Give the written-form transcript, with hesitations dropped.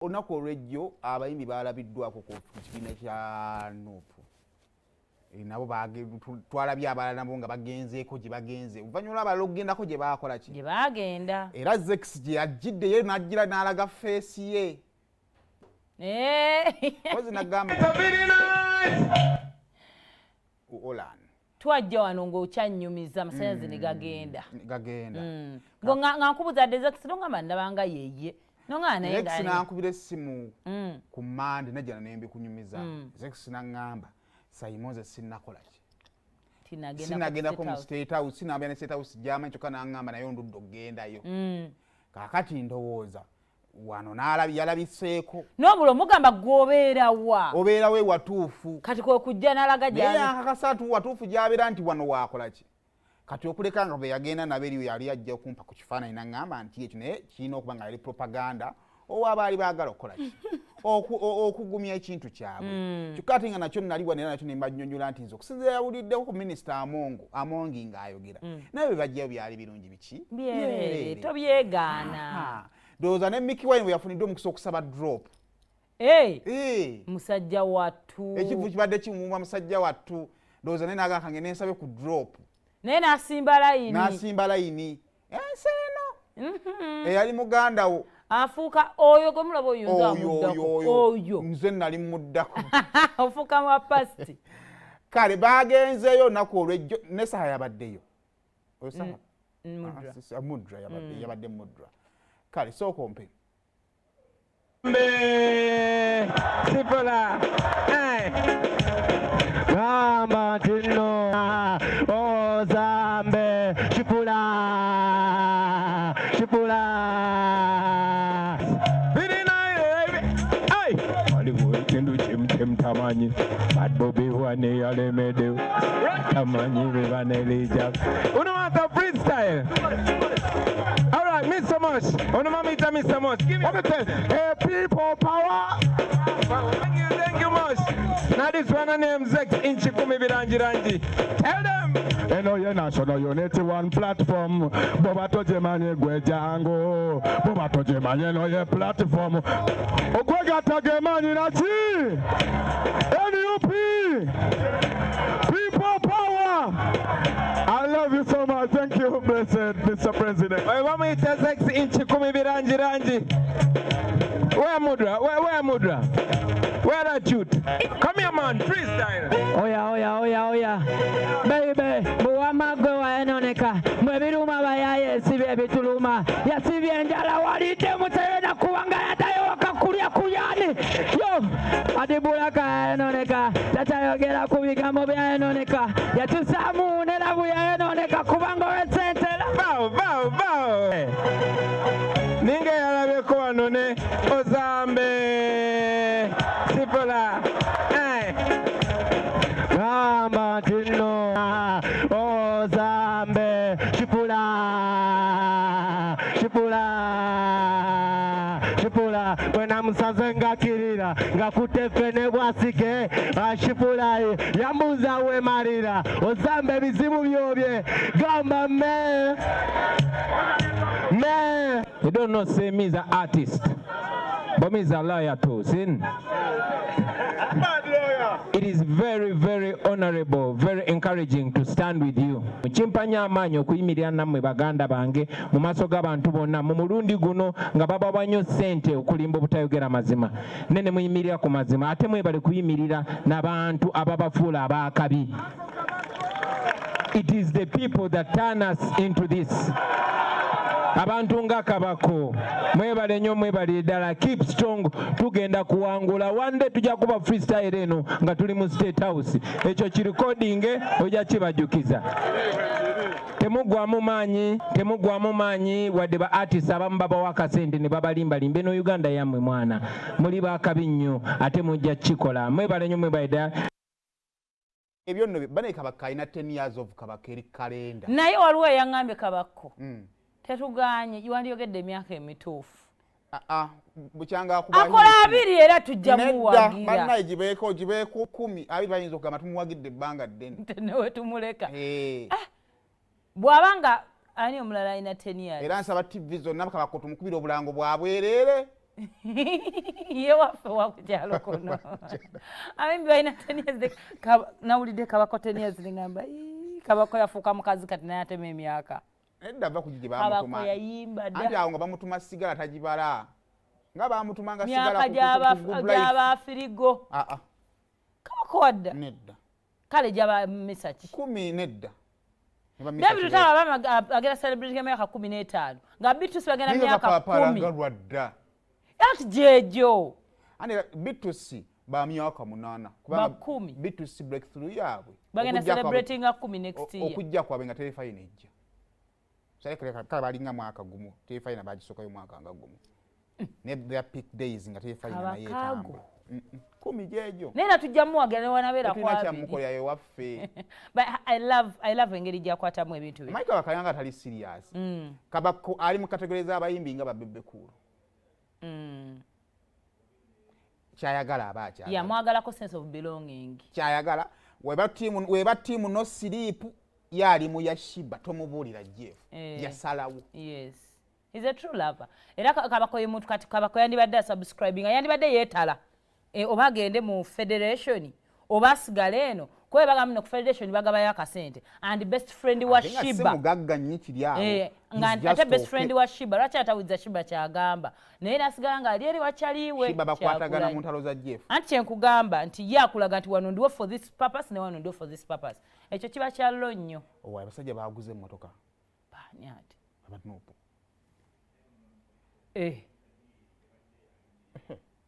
Olunaku olw'ejjo abayimbi baalabiddwako ku kibiina kya Nuupu. Nabo twalabye abalala nabo nga bagenzeeko gye bagenze. Oluvannyuma abalala okugendako gye baakola ki? Gye baagenda. Era Zex gye yajjiddeyo n'ajjira n'alaga feesi ye. Kozi n'agamba Olan. Twajja wano ng'okyannyumiza amasannyalaze ne gagenda. Gagenda. Nga nkubuzadde Zex n'ongamba ndabanga yeeye. Zex n'ankubira essimu ku Mande najja n'embikunyumiza. Zex n'aŋŋamba Saimoze sinnakola ki? Sinnagendako mu State House, sinnabeera ne State House gy'amanyi kyokka n'aŋŋamba naye ondudde okgendayo. Kaakati ndowooza wano yalabiseeko. N'obula omugamba gw'obeera wa? Obeera we watuufu. Kati kwe kujja n'alaga gy'ali. Naye akakasa watuufu gy'abeera nti wano waakola ki? Kati okuleka nga bwe yagenda nabo eriyo yali ajja okumpa ku kifaananyi n'aŋŋamba nti ekyo naye kirina okuba nga yali propaganda oba abaali baagala okukola ki? Okugumya ekintu kyabwe. Kyokka ate nga nakyo naliwa era nakyo ne mbanyonnyola nti nze okusinziira yawuliddewo ku minisita Amongi ng'ayogera. Naye bwe bajjayo byali birungi biki? Byereere, tobyegaana. Ndowooza ne Mickey Wine bwe yafuniddwa omukisa okusaba drop. Musajja wattu. Ekivu kibadde kimuuma musajja wattu. Ndowooza naye n'agamba kange ne nsabe ku drop. Naye n'asimba layini. N'asimba layini. Ensi eno. Eyali muganda wo. Afuuka oyo gwe mulaba oyinza amuddako. Oyo. Nze nali muddako. Ofuuka mu pasiti. Kale baagenzeeyo olunaku olw'ejjo ne Saha yabaddeyo. Oyo Saha? Mudra yabadde Mudra. Kale sooka ompe. Sipola. Gamba tino Ozambe Chipula Ay waliwo ekintu kyemutamanyi Bad Bobby wane yalemedde tamanyi be banelija uno waka freestyle. All right, Mr. Mosh. Uno mamita Mr. Mosh. Give me hey, people power. Thank you Mosh. Now this one name Zex Inchi Kumi Biranji. Tell them. Eno ye National Unity One platform. Bobato Jemanye Gwejango. Bobato Jemanye no ye platform. Ogwega Tagemani Nachi. NUP. People power. I love you so much. Thank you, blessed Mr. President. Why want me to Zex Inchi Kumi Biranji? Where Mudra? Where Mudra? Where that youth? Come here, man. Freestyle. Oya. Baby, buwama gwe waenoneka. Mwebiruma bayaye sibye bituluma. Yasibye njala walide mutayena kuwanga yatayo wakakulya kuyani. Yo, adibula kaenoneka. Tatayogera kubigambo byaenoneka. Yatusamu nelabu yaenoneka kubanga wesentela. Bow. Ninge yalabeko wanone Ozambe Sipola Gamba tino Ozambe Chipula Wena musaze ngakirira ngakutefene bwasike Chipula yambuza we marira Ozambe bizibu byobye Gamba me you don't know say me is an artist but me is a lawyer too, sin? It is very, very honorable, very encouraging to stand with you. Chimpanya amanyo kuyimirira nammwe baganda bange mu maaso g'abantu bonna mu mulundi guno nga baba banyo ssente okulimba obutayogera mazima nene muyimirira ku mazima ate mwebale kuyimirira n'abantu ababafuula abaakabi. It is the people that turn us into this. Abantu nga Kabako mwebale nnyo mwebale ddala keep strong tugenda kuwangula one day tujja kuba freestyle eno nga tuli mu State House ekyo ki recording ojja kibajukiza temugwamu maanyi wadde ba artist abamu babawo akasente ne babalimbalimba eno Uganda yammwe mwana muli baakabi nnyo ate mujja kikola mwebale nnyo mwebale ddala. Ebyo nno bane Kabaka alina 10 years of Kabaka eri kalenda naye waliwo eyaŋŋambye Kabako tetuganye yiwandiyogedde emyaka emituufu. Bukyanga akuba akola 2 era tujja muwagira. Bannaye gibeeko 10 abiri bayinza okugamba tumuwagidde ebbanga ddene. Newe tumuleka. Bw'abanga ani omulala alina 10 years. Era nsaba TV zonna Kabaka tumukubira obulango bwa bwereere. ye waffe wakukyalo kuno abembi balina 10 years nawulidde kabako 10 years ngamba kabako yafuuka mukazi kati naye atema emyaka edda ava ku gye kabako bamutuma yayimba dda anti awo nga bamutuma sigala tagibala nga bamutumanga myaka sigala gy'abafirigo kabako wadda nedda kale gyaba misaki 10 nedda David Lutalo agenda celebrate emyaka 15 nga Bitus bagenda myaka 10 lwadda ati jejo ane Bitus ba myaka 8 kubanga Bitus breakthrough yaabwe bagenda celebrating 10 next year okujja kwabe nga telefine ejja sale kale balinga mwaka gumu telefine bagisokayo mwaka nga gumu ne their peak days nga telefine na yetamba 10 jejo nena tujjamu wagenda wanabera kwa tuna mukoya yo waffe but I love engeri gyakwatamu ebintu bye Michael Kayanga tali serious kabako ali mu categories abayimbi nga babebe kuru kyayagala abacha ya mwagalako sense of belonging kyayagala weba team no sleep yali mu yashiba tomubulira Jeff yasalawo yes he's a true lover era kabako yemuntu kati kabako yandibadde subscribing yandibadde yetala oba agende mu federation oba asigale eno kwe bagamino ku federation bagabayo akasente and best friend wa Shiba mugagga nyikiri awo ate best friend wa Shiba lwaki atawiza Shiba kyagamba naye nasigala nga ali eri wakyaliwe Shiba bakwatagana mu ntalo za Jeff anti enkugamba nti yakulaga nti wano ndiwo for this purpose ne wano ndiwo for this purpose ekyo kiba kyallo nnyo abasajja baguze emmotoka banyati abatunupu